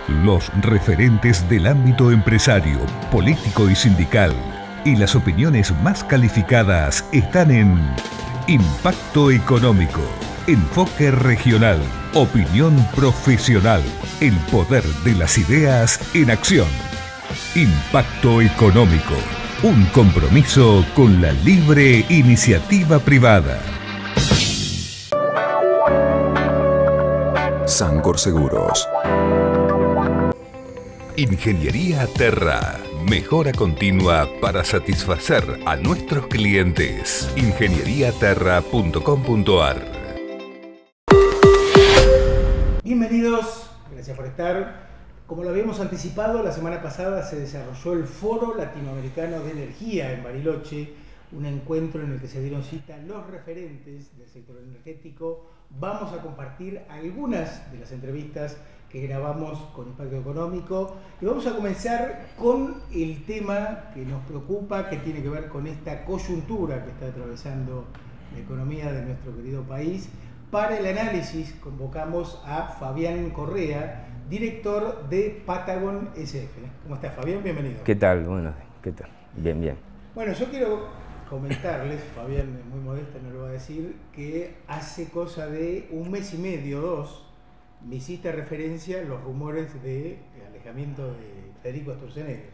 Los referentes del ámbito empresario, político y sindical y las opiniones más calificadas están en Impacto Económico, enfoque regional, opinión profesional, el poder de las ideas en acción. Impacto Económico, un compromiso con la libre iniciativa privada. Sancor Seguros. Ingeniería Terra. Mejora continua para satisfacer a nuestros clientes. ingenieriaterra.com.ar. Bienvenidos, gracias por estar. Como lo habíamos anticipado, la semana pasada se desarrolló el Foro Latinoamericano de Energía en Bariloche, un encuentro en el que se dieron cita los referentes del sector energético. Vamos a compartir algunas de las entrevistas que grabamos con Impacto Económico y vamos a comenzar con el tema que nos preocupa, que tiene que ver con esta coyuntura que está atravesando la economía de nuestro querido país. Para el análisis convocamos a Fabián Correa, director de Patagon SF. ¿Cómo estás, Fabián? Bienvenido. ¿Qué tal? Bueno, ¿qué tal? Bien, bien. Bueno, yo quiero comentarles, Fabián es muy modesta, no lo va a decir, que hace cosa de un mes y medio, dos, me hiciste referencia a los rumores de alejamiento de Federico Sturzenegger.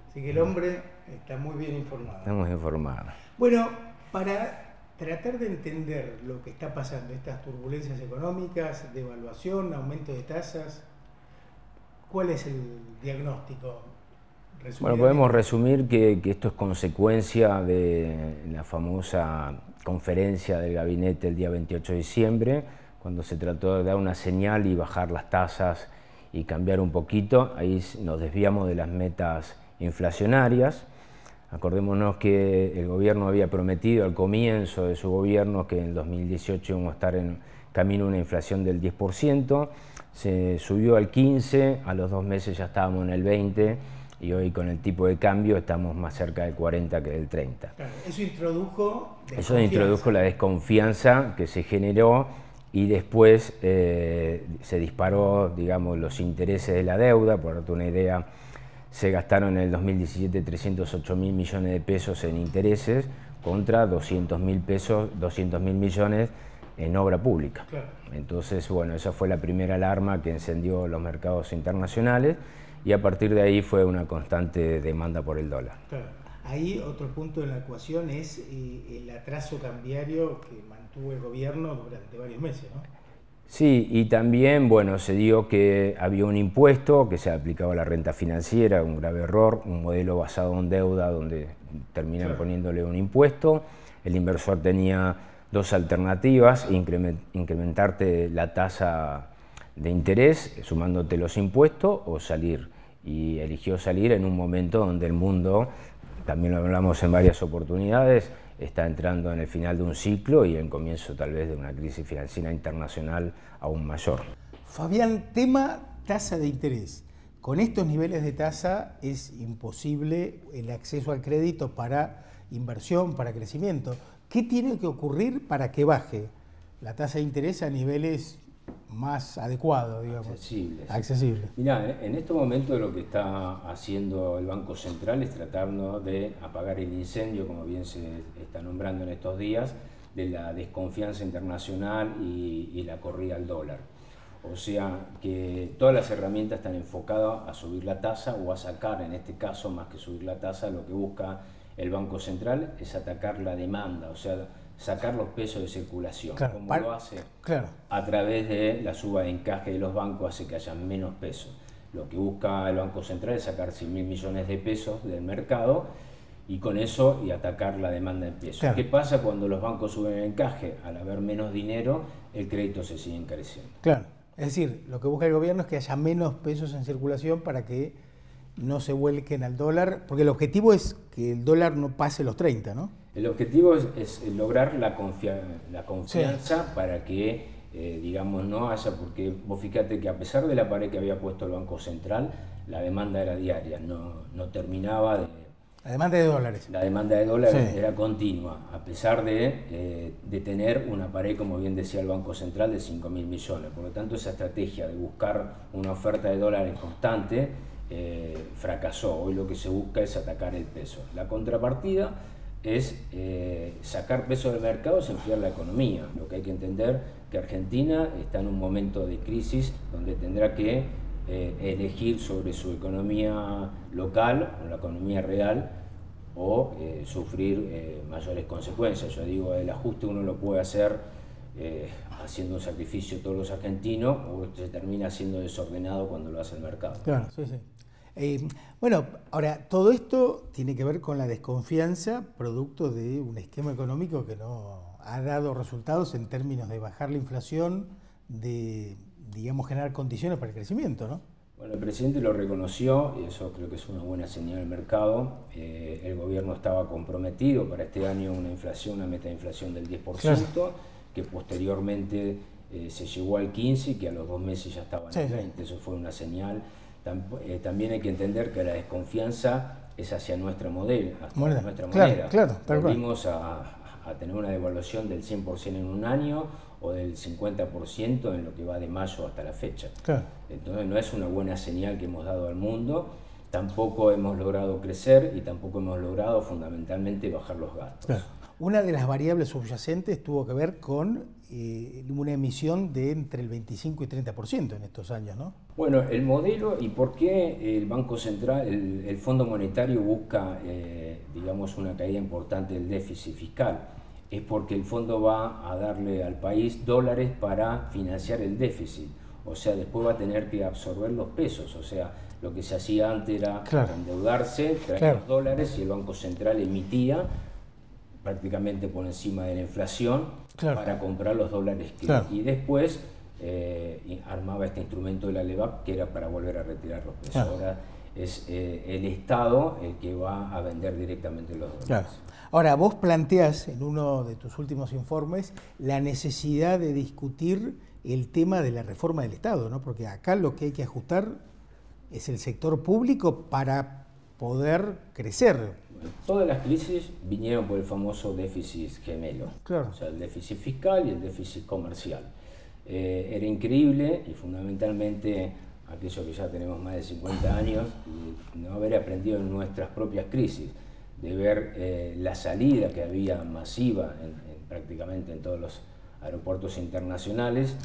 Así que el hombre está muy bien informado. Estamos informados. Bueno, para tratar de entender lo que está pasando, estas turbulencias económicas, devaluación, aumento de tasas, ¿cuál es el diagnóstico? Bueno, podemos resumir que esto es consecuencia de la famosa conferencia del gabinete el día 28 de diciembre, cuando se trató de dar una señal y bajar las tasas y cambiar un poquito. Ahí nos desviamos de las metas inflacionarias. Acordémonos que el gobierno había prometido al comienzo de su gobierno que en el 2018 íbamos a estar en camino a una inflación del 10%, se subió al 15%, a los 2 meses ya estábamos en el 20%, y hoy con el tipo de cambio estamos más cerca del 40 que del 30. Claro, eso introdujo la desconfianza que se generó y después se disparó, digamos, los intereses de la deuda. Por darte una idea, se gastaron en el 2017 308.000 millones de pesos en intereses contra 200.000 millones en obra pública. Claro. Entonces, bueno, esa fue la primera alarma que encendió los mercados internacionales. Y a partir de ahí fue una constante demanda por el dólar. Claro. Ahí otro punto de la ecuación es el atraso cambiario que mantuvo el gobierno durante varios meses, ¿no? Sí, y también, bueno, se dio que había un impuesto que se aplicaba a la renta financiera, un grave error, un modelo basado en deuda donde terminan poniéndole un impuesto. El inversor tenía dos alternativas: incrementarte la tasa de interés sumándote los impuestos o salir, y eligió salir en un momento donde el mundo, también lo hablamos en varias oportunidades, está entrando en el final de un ciclo y en comienzo tal vez de una crisis financiera internacional aún mayor. Fabián, tema tasa de interés. Con estos niveles de tasa es imposible el acceso al crédito para inversión, para crecimiento. ¿Qué tiene que ocurrir para que baje la tasa de interés a niveles más adecuado, digamos, accesible? Mirá, en este momento lo que está haciendo el Banco Central es tratando de apagar el incendio, como bien se está nombrando en estos días, de la desconfianza internacional y la corrida al dólar. O sea que todas las herramientas están enfocadas a subir la tasa o a sacar, en este caso, más que subir la tasa, lo que busca el Banco Central es atacar la demanda, o sea, sacar los pesos de circulación. Claro, como lo hace a través de la suba de encaje de los bancos, hace que haya menos pesos. Lo que busca el Banco Central es sacar 100.000 millones de pesos del mercado y con eso y atacar la demanda en pesos. Claro. ¿Qué pasa cuando los bancos suben el encaje? Al haber menos dinero, el crédito se sigue encareciendo. Claro, es decir, lo que busca el gobierno es que haya menos pesos en circulación para que no se vuelquen al dólar, porque el objetivo es que el dólar no pase los 30, ¿no? El objetivo es lograr la confianza para que, digamos, no haya, porque vos fíjate que a pesar de la pared que había puesto el Banco Central, la demanda era diaria, no terminaba La demanda de dólares. La demanda de dólares Sí. era continua, a pesar de tener una pared, como bien decía el Banco Central, de 5.000 millones. Por lo tanto, esa estrategia de buscar una oferta de dólares constante fracasó. Hoy lo que se busca es atacar el peso. La contrapartida es sacar peso del mercado es enfriar la economía. Lo que hay que entender que Argentina está en un momento de crisis donde tendrá que elegir sobre su economía local o la economía real o sufrir mayores consecuencias. Yo digo, el ajuste uno lo puede hacer haciendo un sacrificio todos los argentinos, o se termina siendo desordenado cuando lo hace el mercado. Claro, sí, sí. Bueno, ahora, todo esto tiene que ver con la desconfianza producto de un esquema económico que no ha dado resultados en términos de bajar la inflación, de, digamos, generar condiciones para el crecimiento, ¿no? Bueno, el presidente lo reconoció y eso creo que es una buena señal del mercado. El gobierno estaba comprometido para este año una meta de inflación del 10%, claro, que posteriormente se llegó al 15% y que a los 2 meses ya estaba en el 20%. Sí. Eso fue una señal. También hay que entender que la desconfianza es hacia nuestra moneda. Claro, volvimos a tener una devaluación del 100% en un año o del 50% en lo que va de mayo hasta la fecha. Claro. Entonces no es una buena señal que hemos dado al mundo, tampoco hemos logrado crecer y tampoco hemos logrado fundamentalmente bajar los gastos. Claro. Una de las variables subyacentes tuvo que ver con una emisión de entre el 25 y 30% en estos años, ¿no? Bueno, el modelo y por qué el Banco Central, el Fondo Monetario busca, digamos, una caída importante del déficit fiscal, es porque el fondo va a darle al país dólares para financiar el déficit. O sea, después va a tener que absorber los pesos. O sea, lo que se hacía antes era endeudarse, traer los dólares y el Banco Central emitía prácticamente por encima de la inflación para comprar los dólares y después armaba este instrumento de la LEVAP que era para volver a retirar los pesos. Ahora es el Estado el que va a vender directamente los dólares. Ahora, vos planteás en uno de tus últimos informes la necesidad de discutir el tema de la reforma del Estado, ¿no? Porque acá lo que hay que ajustar es el sector público para poder crecer. Bueno, todas las crisis vinieron por el famoso déficit gemelo, o sea, el déficit fiscal y el déficit comercial. Era increíble y fundamentalmente aquellos que ya tenemos más de 50 años, no haber aprendido en nuestras propias crisis, de ver la salida que había masiva prácticamente en todos los aeropuertos internacionales.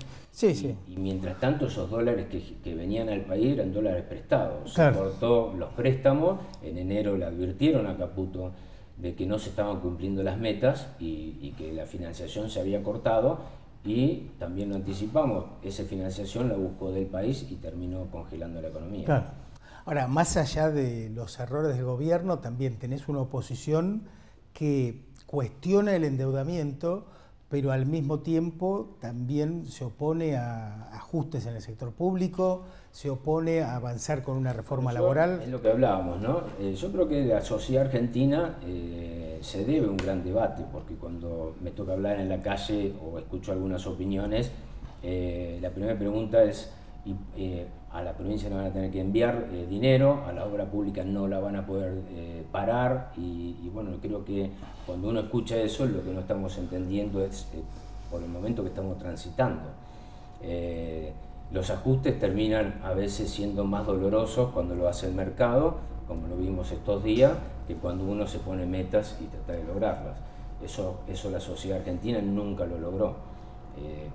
Y mientras tanto esos dólares que venían al país eran dólares prestados. Se cortó los préstamos, en enero le advirtieron a Caputo de que no se estaban cumpliendo las metas y que la financiación se había cortado, y también lo anticipamos, esa financiación la buscó del país y terminó congelando la economía. Claro. Ahora, más allá de los errores del gobierno, también tenés una oposición que cuestiona el endeudamiento, pero al mismo tiempo también se opone a ajustes en el sector público, se opone a avanzar con una reforma laboral. Es lo que hablábamos, ¿no? Yo creo que la sociedad argentina se debe un gran debate, porque cuando me toca hablar en la calle o escucho algunas opiniones, la primera pregunta es, a la provincia no van a tener que enviar dinero, a la obra pública no la van a poder parar, y bueno, creo que cuando uno escucha eso, lo que no estamos entendiendo es por el momento que estamos transitando. Los ajustes terminan a veces siendo más dolorosos cuando lo hace el mercado, como lo vimos estos días, que cuando uno se pone metas y trata de lograrlas. Eso la sociedad argentina nunca lo logró.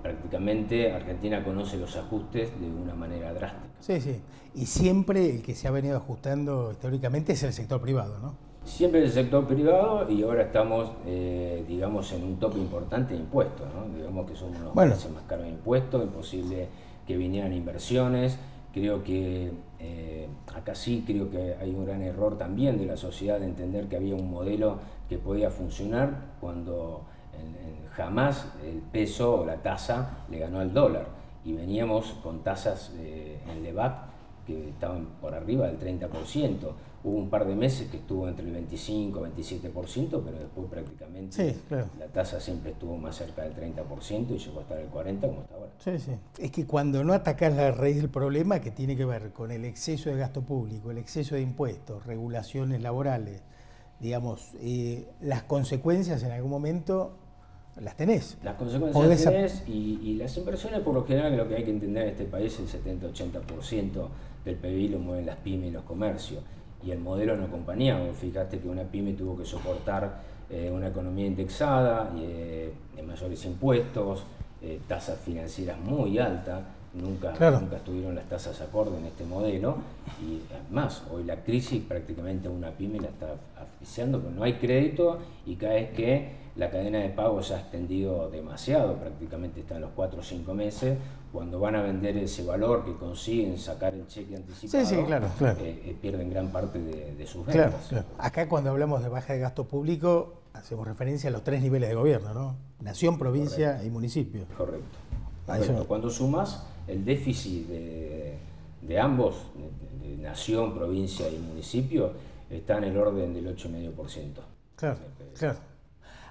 Prácticamente Argentina conoce los ajustes de una manera drástica. Sí. Y siempre el que se ha venido ajustando históricamente es el sector privado, ¿no? Siempre el sector privado, y ahora estamos, digamos, en un tope importante de impuestos, ¿no? Digamos que somos los países más caros de impuestos, imposible que vinieran inversiones. Creo que acá sí creo que hay un gran error también de la sociedad de entender que había un modelo que podía funcionar cuando jamás el peso o la tasa le ganó al dólar, y veníamos con tasas en LEVAP que estaban por arriba del 30%. Hubo un par de meses que estuvo entre el 25 y 27%, pero después prácticamente la tasa siempre estuvo más cerca del 30% y llegó a estar el 40% como está ahora. Es que cuando no atacás la raíz del problema, que tiene que ver con el exceso de gasto público, el exceso de impuestos, regulaciones laborales, digamos, las consecuencias en algún momento las tenés. Las consecuencias las tenés y las inversiones, por lo general, lo que hay que entender en este país, el 70-80% del PBI lo mueven las pymes y los comercios. Y el modelo no acompañaba. Fíjate que una pyme tuvo que soportar una economía indexada, mayores impuestos, tasas financieras muy altas. Nunca estuvieron las tasas acorde en este modelo, y además hoy la crisis prácticamente a una pyme la está asfixiando porque no hay crédito, y cada vez que la cadena de pago se ha extendido demasiado, prácticamente está en los 4 o 5 meses, cuando van a vender ese valor que consiguen sacar el cheque anticipado, claro. Pierden gran parte de sus ventas. Claro. Acá cuando hablamos de baja de gasto público hacemos referencia a los 3 niveles de gobierno, ¿no? Nación, provincia y municipio. Correcto. Cuando sumas el déficit de ambos, de nación, provincia y municipio, está en el orden del 8,5%. Claro.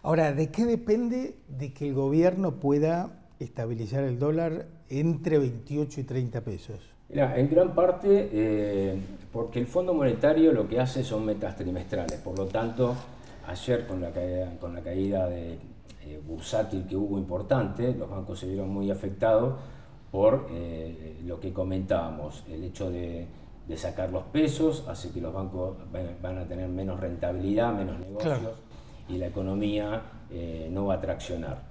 Ahora, ¿de qué depende de que el gobierno pueda estabilizar el dólar entre 28 y 30 pesos? Mira, en gran parte porque el Fondo Monetario lo que hace son metas trimestrales. Por lo tanto, ayer con la caída bursátil que hubo importante, los bancos se vieron muy afectados por lo que comentábamos. El hecho de sacar los pesos hace que los bancos van a tener menos rentabilidad, menos negocios, y la economía no va a traccionar.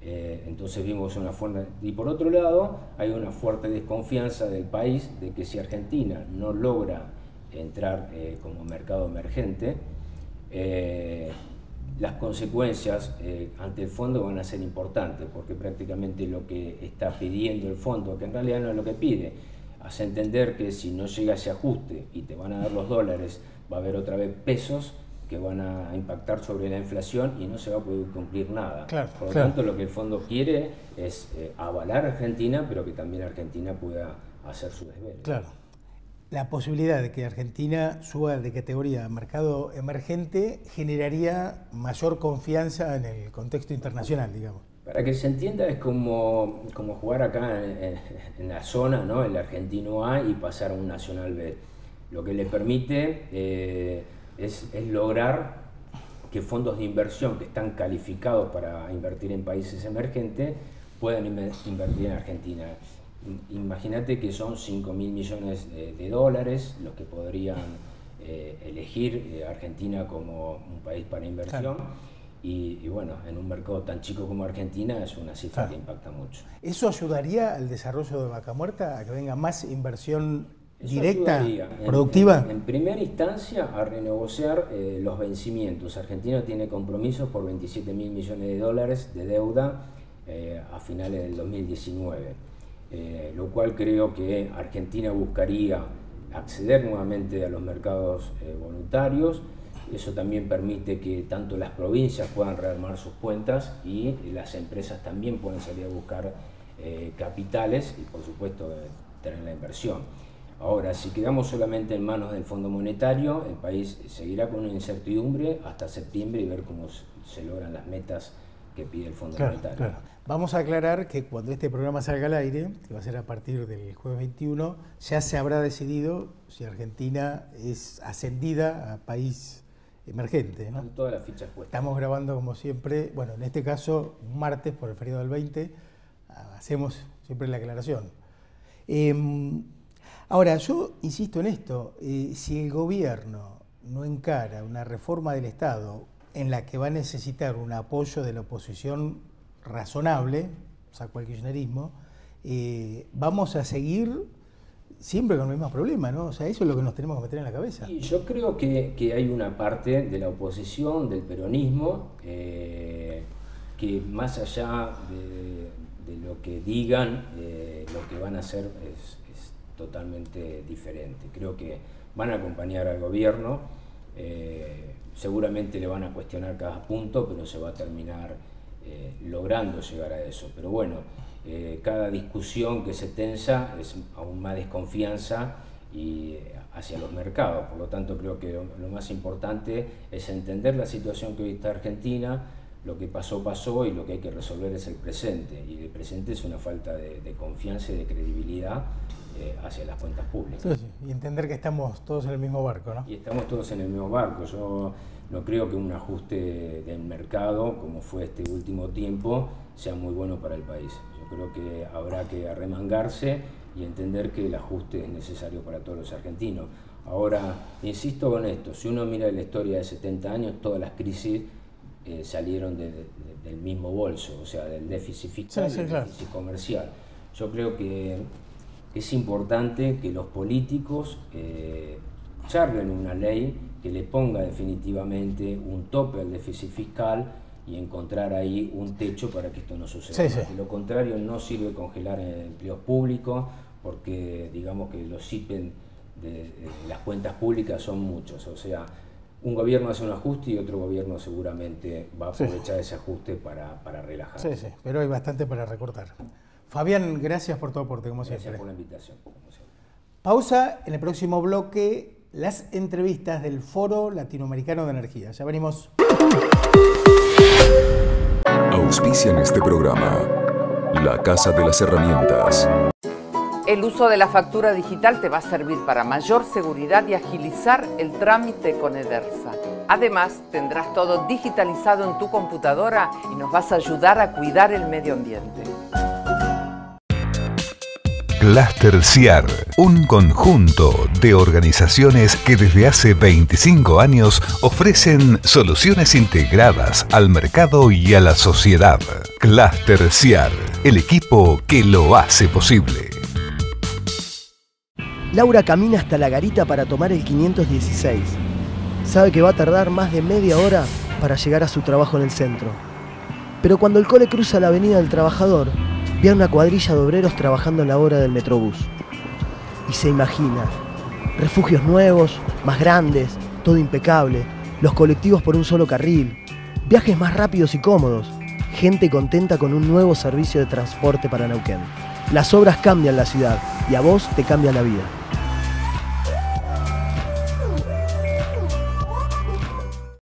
Entonces vimos una fuerte... Y por otro lado, hay una fuerte desconfianza del país de que si Argentina no logra entrar como mercado emergente, las consecuencias ante el fondo van a ser importantes, porque prácticamente lo que está pidiendo el fondo, que en realidad no es lo que pide, hace entender que si no llega ese ajuste y te van a dar los dólares, va a haber otra vez pesos que van a impactar sobre la inflación y no se va a poder cumplir nada. Por lo tanto, lo que el fondo quiere es avalar a Argentina, pero que también Argentina pueda hacer su deber. La posibilidad de que Argentina suba de categoría a mercado emergente generaría mayor confianza en el contexto internacional, digamos. Para que se entienda, es como jugar acá en la zona, ¿no? El argentino A y pasar a un nacional B. Lo que le permite es lograr que fondos de inversión que están calificados para invertir en países emergentes puedan invertir en Argentina. Imagínate que son 5.000 millones de dólares los que podrían elegir Argentina como un país para inversión. Y bueno, en un mercado tan chico como Argentina es una cifra que impacta mucho. ¿Eso ayudaría al desarrollo de Vaca Muerta, a que venga más inversión directa, productiva? En primera instancia, a renegociar los vencimientos. Argentina tiene compromisos por 27.000 millones de dólares de deuda a finales del 2019. Lo cual creo que Argentina buscaría acceder nuevamente a los mercados voluntarios. Eso también permite que tanto las provincias puedan rearmar sus cuentas y las empresas también pueden salir a buscar capitales y, por supuesto, tener la inversión. Ahora, si quedamos solamente en manos del Fondo Monetario, el país seguirá con una incertidumbre hasta septiembre y ver cómo se logran las metas que pide el Fondo Monetario. Vamos a aclarar que cuando este programa salga al aire, que va a ser a partir del jueves 21, ya se habrá decidido si Argentina es ascendida a país emergente, ¿no? Con todas las fichas puestas. Estamos grabando como siempre, bueno, en este caso, un martes por el feriado del 20, hacemos siempre la aclaración. Ahora, yo insisto en esto, si el gobierno no encara una reforma del Estado en la que va a necesitar un apoyo de la oposición razonable, saco el kirchnerismo, vamos a seguir siempre con el mismo problema, ¿no? O sea, eso es lo que nos tenemos que meter en la cabeza. Y yo creo que hay una parte de la oposición, del peronismo, que más allá de lo que digan, lo que van a hacer es totalmente diferente. Creo que van a acompañar al gobierno, seguramente le van a cuestionar cada punto, pero se va a terminar logrando llegar a eso. Pero bueno, cada discusión que se tensa es aún más desconfianza hacia los mercados. Por lo tanto, creo que lo más importante es entender la situación que hoy está Argentina. Lo que pasó, pasó, y lo que hay que resolver es el presente. Y el presente es una falta de confianza y de credibilidad hacia las cuentas públicas. Sí, sí. Y entender que estamos todos en el mismo barco, ¿no? Y estamos todos en el mismo barco. Yo no creo que un ajuste del mercado, como fue este último tiempo, sea muy bueno para el país. Yo creo que habrá que arremangarse y entender que el ajuste es necesario para todos los argentinos. Ahora, insisto con esto, si uno mira la historia de 70 años, todas las crisis salieron del mismo bolso, o sea, del déficit fiscal, del déficit comercial. Yo creo que es importante que los políticos charlen una ley que le ponga definitivamente un tope al déficit fiscal y encontrar ahí un techo para que esto no suceda. De lo contrario, no sirve congelar empleos públicos, porque digamos que los IPEN de las cuentas públicas son muchos. O sea, un gobierno hace un ajuste y otro gobierno seguramente va a aprovechar ese ajuste para relajar. Sí, pero hay bastante para recortar. Fabián, gracias por tu aporte, como siempre. Gracias por la invitación. Pausa, en el próximo bloque, las entrevistas del Foro Latinoamericano de Energía. Ya venimos. Auspician este programa La Casa de las Herramientas. El uso de la factura digital te va a servir para mayor seguridad y agilizar el trámite con Edersa. Además, tendrás todo digitalizado en tu computadora y nos vas a ayudar a cuidar el medio ambiente. Cluster CIAR, un conjunto de organizaciones que desde hace 25 años ofrecen soluciones integradas al mercado y a la sociedad. Cluster CIAR, el equipo que lo hace posible. Laura camina hasta la garita para tomar el 516. Sabe que va a tardar más de media hora para llegar a su trabajo en el centro. Pero cuando el cole cruza la avenida del Trabajador, ve a una cuadrilla de obreros trabajando en la obra del Metrobús. Y se imagina, refugios nuevos, más grandes, todo impecable, los colectivos por un solo carril, viajes más rápidos y cómodos, gente contenta con un nuevo servicio de transporte para Neuquén. Las obras cambian la ciudad y a vos te cambian la vida.